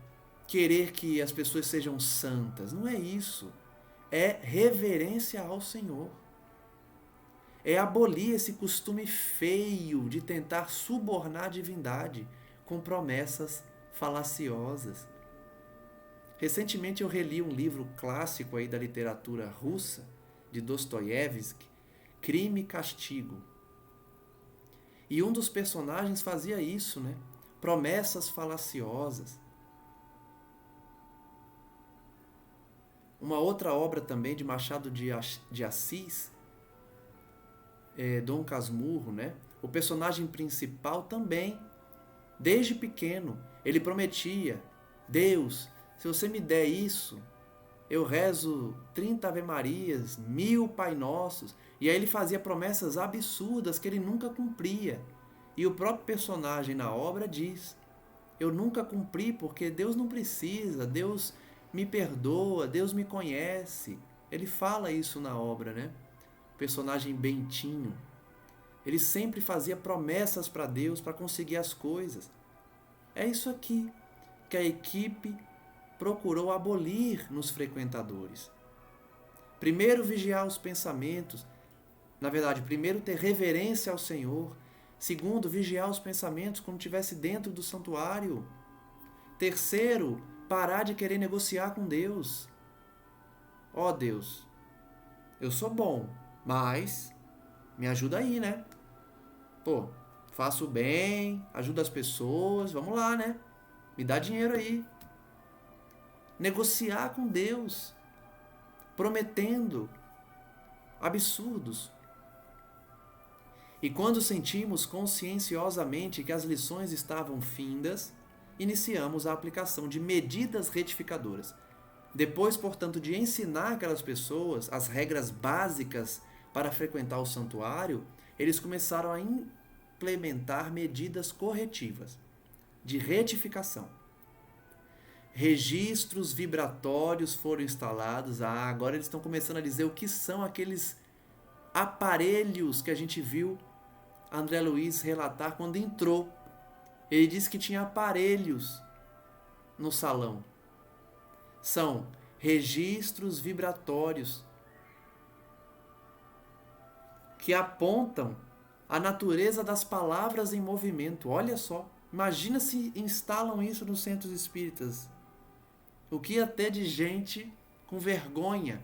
querer que as pessoas sejam santas. Não é isso. É reverência ao Senhor. É abolir esse costume feio de tentar subornar a divindade com promessas falaciosas. Recentemente eu reli um livro clássico aí da literatura russa, de Dostoiévski, Crime e Castigo. E um dos personagens fazia isso, né? Promessas falaciosas. Uma outra obra também de Machado de Assis, Dom Casmurro, né? O personagem principal também, desde pequeno, ele prometia, Deus, se você me der isso, eu rezo 30 Ave-Marias, 1000 Pai Nossos. E aí ele fazia promessas absurdas que ele nunca cumpria. E o próprio personagem na obra diz, eu nunca cumpri porque Deus não precisa, Deus me perdoa, Deus me conhece. Ele fala isso na obra, né? O personagem Bentinho. Ele sempre fazia promessas para Deus para conseguir as coisas. É isso aqui que a equipe procurou abolir nos frequentadores. Primeiro, vigiar os pensamentos. Na verdade, primeiro, ter reverência ao Senhor. Segundo, vigiar os pensamentos quando estivesse dentro do santuário. Terceiro, parar de querer negociar com Deus. Ó Deus, eu sou bom, mas me ajuda aí, né? Pô, faço bem, ajudo as pessoas, vamos lá, né? Me dá dinheiro aí. Negociar com Deus, prometendo absurdos. E quando sentimos conscienciosamente que as lições estavam findas, iniciamos a aplicação de medidas retificadoras. Depois, portanto, de ensinar aquelas pessoas as regras básicas para frequentar o santuário, eles começaram a implementar medidas corretivas, de retificação. Registros vibratórios foram instalados. Agora eles estão começando a dizer o que são aqueles aparelhos que a gente viu André Luiz relatar quando entrou. Ele disse que tinha aparelhos no salão. São registros vibratórios que apontam a natureza das palavras em movimento. Olha só, imagina se instalam isso nos centros espíritas. O que até de gente com vergonha.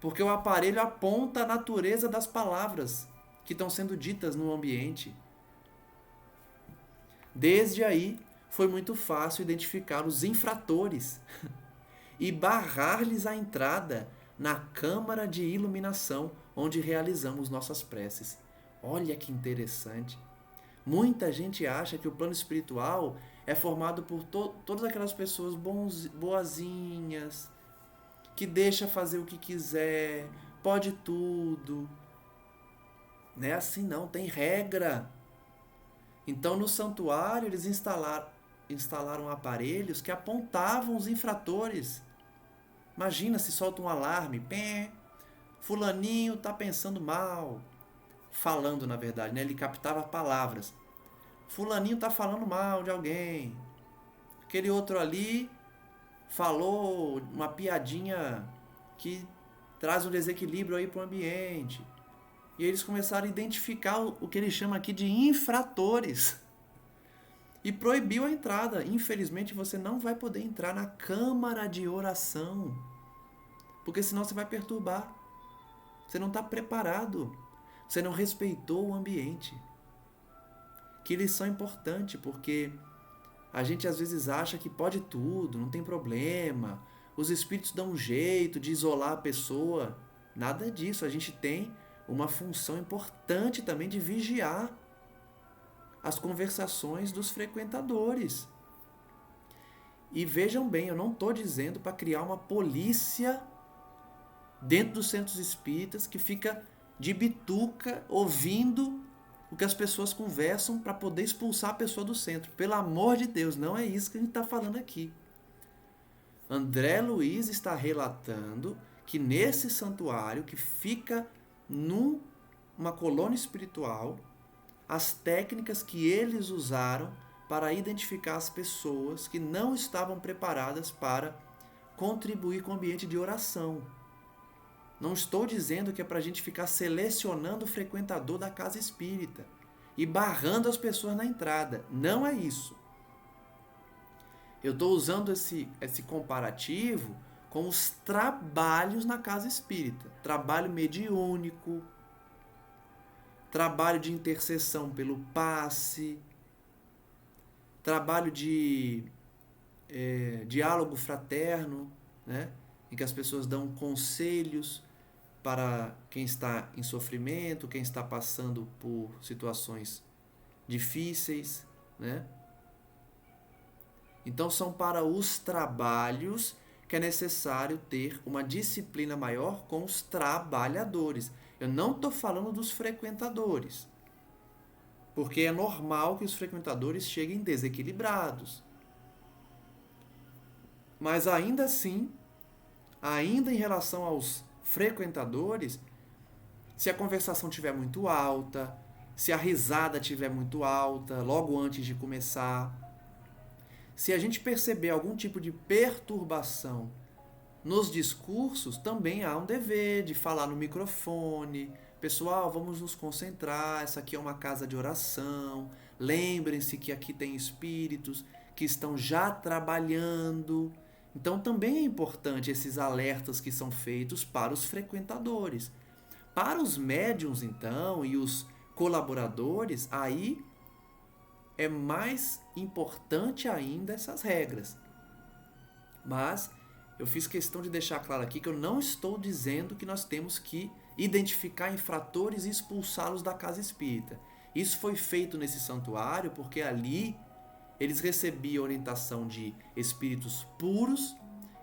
Porque o aparelho aponta a natureza das palavras que estão sendo ditas no ambiente. Desde aí, foi muito fácil identificar os infratores e barrar-lhes a entrada na câmara de iluminação onde realizamos nossas preces. Olha que interessante. Muita gente acha que o plano espiritual é formado por todas aquelas pessoas boazinhas, que deixa fazer o que quiser, pode tudo. Não é assim não, tem regra. Então no santuário eles instalaram aparelhos que apontavam os infratores. Imagina se solta um alarme, pé, fulaninho está pensando mal. Falando, na verdade, né? Ele captava palavras. Fulaninho está falando mal de alguém. Aquele outro ali falou uma piadinha que traz um desequilíbrio aí para o ambiente. E eles começaram a identificar o que ele chama aqui de infratores. E proibiu a entrada. Infelizmente, você não vai poder entrar na câmara de oração. Porque senão você vai perturbar. Você não está preparado. Você não respeitou o ambiente. Que lição importante, porque a gente às vezes acha que pode tudo, não tem problema. Os espíritos dão um jeito de isolar a pessoa. Nada disso. A gente tem uma função importante também de vigiar as conversações dos frequentadores. E vejam bem, eu não estou dizendo para criar uma polícia dentro dos centros espíritas que fica de bituca ouvindo o que as pessoas conversam para poder expulsar a pessoa do centro. Pelo amor de Deus, não é isso que a gente está falando aqui. André Luiz está relatando que nesse santuário que fica numa colônia espiritual, as técnicas que eles usaram para identificar as pessoas que não estavam preparadas para contribuir com o ambiente de oração. Não estou dizendo que é para a gente ficar selecionando o frequentador da casa espírita e barrando as pessoas na entrada. Não é isso. Eu estou usando esse comparativo com os trabalhos na casa espírita. Trabalho mediúnico, trabalho de intercessão pelo passe, trabalho de diálogo fraterno, né? Em que as pessoas dão conselhos para quem está em sofrimento, quem está passando por situações difíceis, né? Então são para os trabalhos que é necessário ter uma disciplina maior com os trabalhadores. Eu não estou falando dos frequentadores, porque é normal que os frequentadores cheguem desequilibrados. Mas ainda assim, ainda em relação aos frequentadores, se a conversação estiver muito alta, se a risada estiver muito alta, logo antes de começar, se a gente perceber algum tipo de perturbação nos discursos, também há um dever de falar no microfone. Pessoal, vamos nos concentrar, essa aqui é uma casa de oração, lembrem-se que aqui tem espíritos que estão já trabalhando. Então também é importante esses alertas que são feitos para os frequentadores. Para os médiuns, então, e os colaboradores, aí é mais importante ainda essas regras. Mas eu fiz questão de deixar claro aqui que eu não estou dizendo que nós temos que identificar infratores e expulsá-los da casa espírita. Isso foi feito nesse santuário porque ali eles recebiam orientação de espíritos puros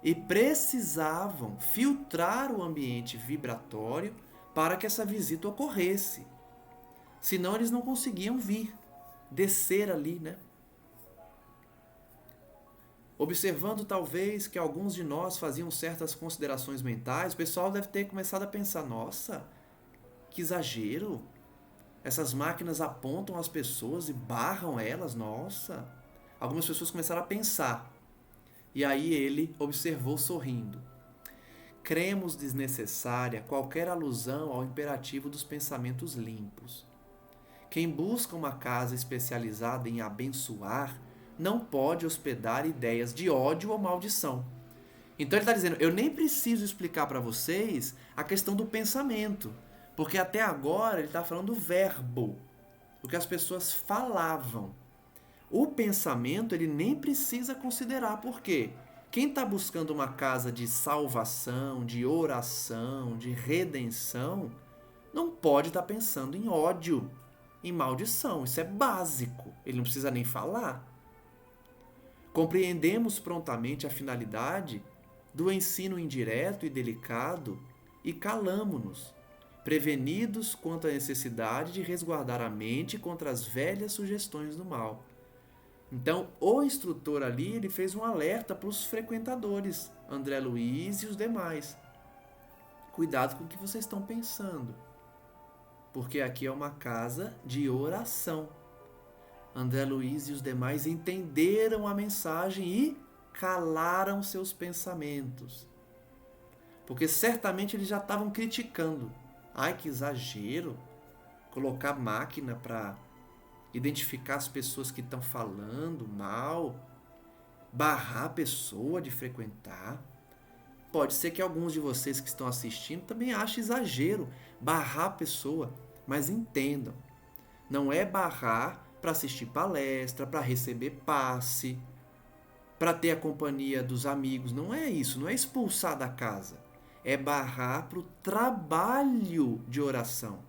e precisavam filtrar o ambiente vibratório para que essa visita ocorresse. Senão eles não conseguiam vir, descer ali, né? Observando talvez que alguns de nós faziam certas considerações mentais, o pessoal deve ter começado a pensar, nossa, que exagero, essas máquinas apontam as pessoas e barram elas, nossa. Algumas pessoas começaram a pensar. E aí ele observou sorrindo. Cremos desnecessária qualquer alusão ao imperativo dos pensamentos limpos. Quem busca uma casa especializada em abençoar não pode hospedar ideias de ódio ou maldição. Então ele está dizendo, eu nem preciso explicar para vocês a questão do pensamento, porque até agora ele está falando do verbo, o que as pessoas falavam. O pensamento ele nem precisa considerar, por quê? Quem está buscando uma casa de salvação, de oração, de redenção, não pode estar pensando em ódio, em maldição. Isso é básico, ele não precisa nem falar. Compreendemos prontamente a finalidade do ensino indireto e delicado e calamo-nos, prevenidos quanto à necessidade de resguardar a mente contra as velhas sugestões do mal. Então, o instrutor ali ele fez um alerta para os frequentadores, André Luiz e os demais. Cuidado com o que vocês estão pensando, porque aqui é uma casa de oração. André Luiz e os demais entenderam a mensagem e calaram seus pensamentos. Porque certamente eles já estavam criticando. Ai, que exagero! Colocar máquina para identificar as pessoas que estão falando mal, barrar a pessoa de frequentar. Pode ser que alguns de vocês que estão assistindo também achem exagero barrar a pessoa, mas entendam, não é barrar para assistir palestra, para receber passe, para ter a companhia dos amigos. Não é isso, não é expulsar da casa. É barrar para o trabalho de oração.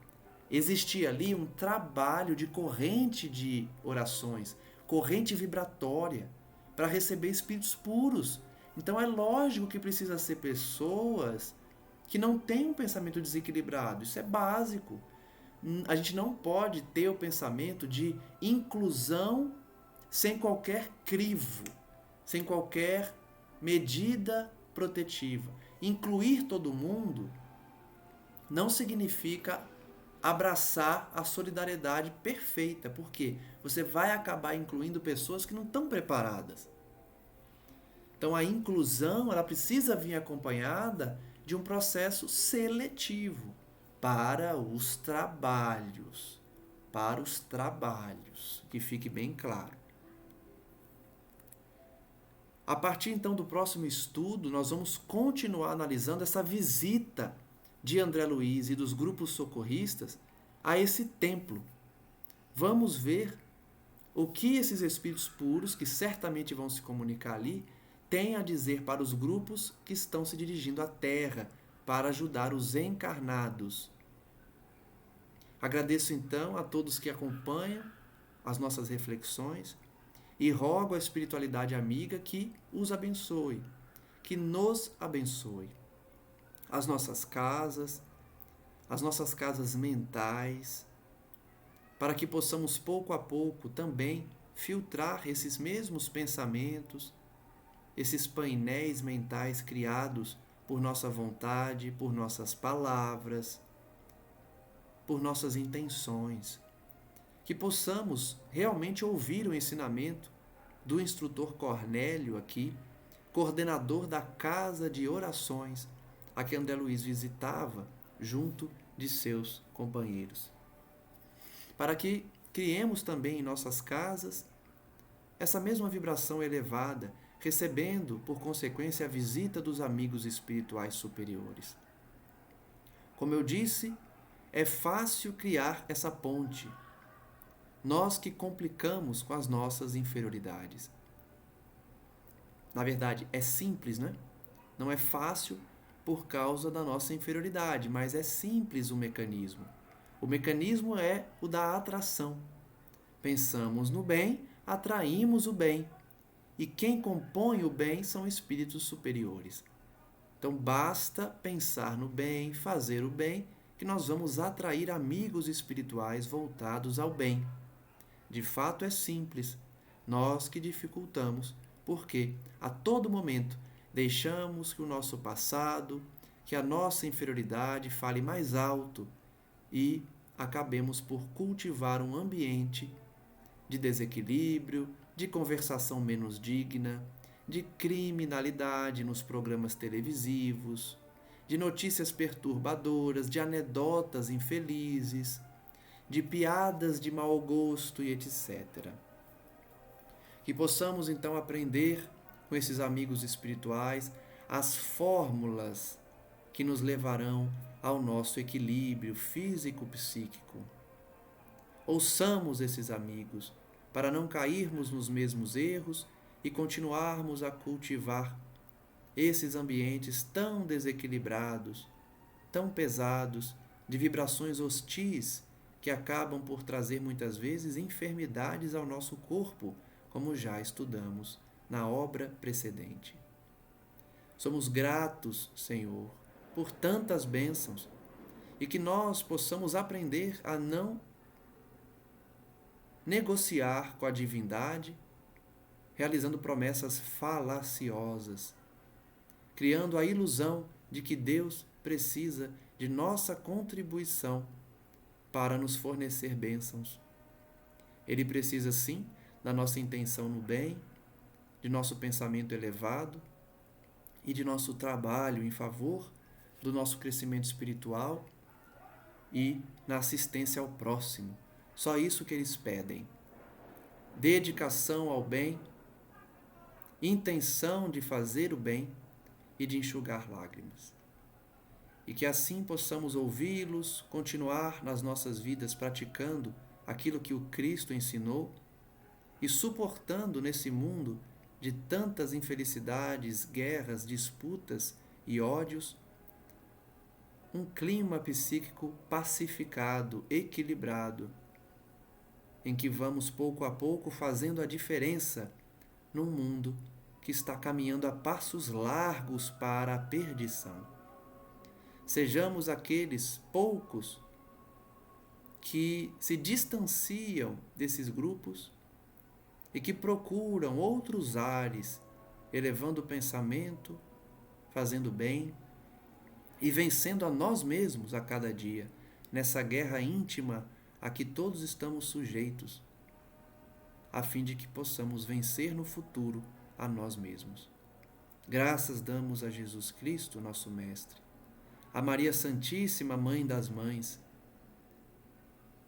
Existia ali um trabalho de corrente de orações, corrente vibratória, para receber espíritos puros. Então é lógico que precisa ser pessoas que não têm um pensamento desequilibrado. Isso é básico. A gente não pode ter o pensamento de inclusão sem qualquer crivo, sem qualquer medida protetiva. Incluir todo mundo não significa abraçar a solidariedade perfeita, porque você vai acabar incluindo pessoas que não estão preparadas. Então a inclusão ela precisa vir acompanhada de um processo seletivo para os trabalhos, que fique bem claro. A partir então do próximo estudo, nós vamos continuar analisando essa visita de André Luiz e dos grupos socorristas a esse templo. Vamos ver o que esses espíritos puros, que certamente vão se comunicar ali, têm a dizer para os grupos que estão se dirigindo à Terra para ajudar os encarnados. Agradeço então a todos que acompanham as nossas reflexões e rogo à espiritualidade amiga que os abençoe, que nos abençoe. As nossas casas mentais, para que possamos pouco a pouco também filtrar esses mesmos pensamentos, esses painéis mentais criados por nossa vontade, por nossas palavras, por nossas intenções. Que possamos realmente ouvir o ensinamento do instrutor Cornélio aqui, coordenador da Casa de Orações, a que André Luiz visitava junto de seus companheiros. Para que criemos também em nossas casas essa mesma vibração elevada, recebendo, por consequência, a visita dos amigos espirituais superiores. Como eu disse, é fácil criar essa ponte. Nós que complicamos com as nossas inferioridades. Na verdade, é simples, né? Não é fácil por causa da nossa inferioridade, mas é simples o mecanismo. O mecanismo é o da atração. Pensamos no bem, atraímos o bem. E quem compõe o bem são espíritos superiores. Então basta pensar no bem, fazer o bem, que nós vamos atrair amigos espirituais voltados ao bem. De fato é simples. Nós que dificultamos, porque a todo momento deixamos que o nosso passado, que a nossa inferioridade fale mais alto e acabemos por cultivar um ambiente de desequilíbrio, de conversação menos digna, de criminalidade nos programas televisivos, de notícias perturbadoras, de anedotas infelizes, de piadas de mau gosto e etc. Que possamos então aprender com esses amigos espirituais as fórmulas que nos levarão ao nosso equilíbrio físico-psíquico. Ouçamos esses amigos para não cairmos nos mesmos erros e continuarmos a cultivar esses ambientes tão desequilibrados, tão pesados, de vibrações hostis que acabam por trazer muitas vezes enfermidades ao nosso corpo, como já estudamos na obra precedente. Somos gratos, Senhor, por tantas bênçãos e que nós possamos aprender a não negociar com a divindade, realizando promessas falaciosas, criando a ilusão de que Deus precisa de nossa contribuição para nos fornecer bênçãos. Ele precisa sim da nossa intenção no bem, de nosso pensamento elevado e de nosso trabalho em favor do nosso crescimento espiritual e na assistência ao próximo. Só isso que eles pedem. Dedicação ao bem, intenção de fazer o bem e de enxugar lágrimas. E que assim possamos ouvi-los, continuar nas nossas vidas praticando aquilo que o Cristo ensinou e suportando nesse mundo de tantas infelicidades, guerras, disputas e ódios, um clima psíquico pacificado, equilibrado, em que vamos pouco a pouco fazendo a diferença num mundo que está caminhando a passos largos para a perdição. Sejamos aqueles poucos que se distanciam desses grupos e que procuram outros ares, elevando o pensamento, fazendo bem e vencendo a nós mesmos a cada dia, nessa guerra íntima a que todos estamos sujeitos, a fim de que possamos vencer no futuro a nós mesmos. Graças damos a Jesus Cristo, nosso Mestre, a Maria Santíssima, Mãe das Mães,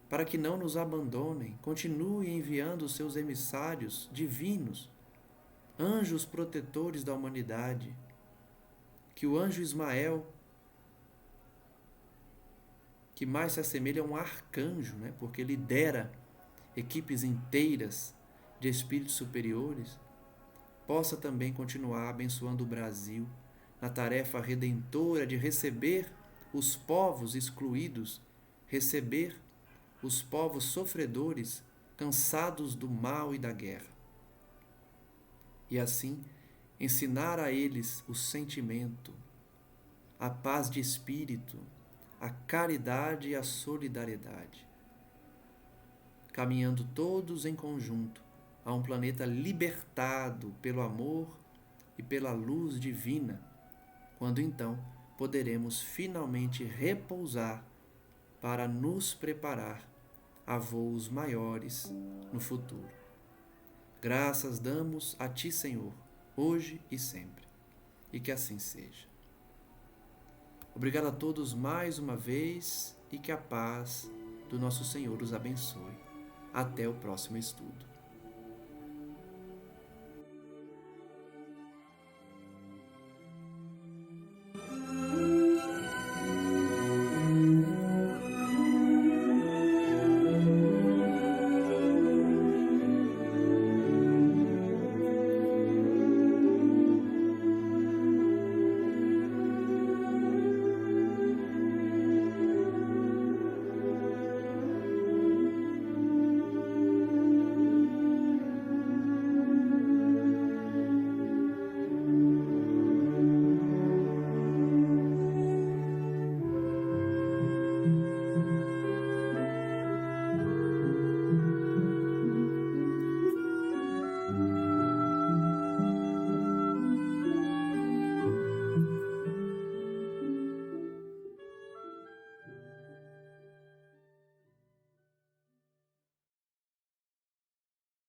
para que não nos abandonem, continue enviando os seus emissários divinos, anjos protetores da humanidade, que o anjo Ismael, que mais se assemelha a um arcanjo, né? Porque lidera equipes inteiras de espíritos superiores, possa também continuar abençoando o Brasil na tarefa redentora de receber os povos excluídos, receber os povos sofredores, cansados do mal e da guerra. E assim, ensinar a eles o sentimento, a paz de espírito, a caridade e a solidariedade, caminhando todos em conjunto a um planeta libertado pelo amor e pela luz divina, quando então poderemos finalmente repousar para nos preparar a voos maiores no futuro. Graças damos a Ti, Senhor, hoje e sempre, e que assim seja. Obrigado a todos mais uma vez e que a paz do nosso Senhor os abençoe. Até o próximo estudo.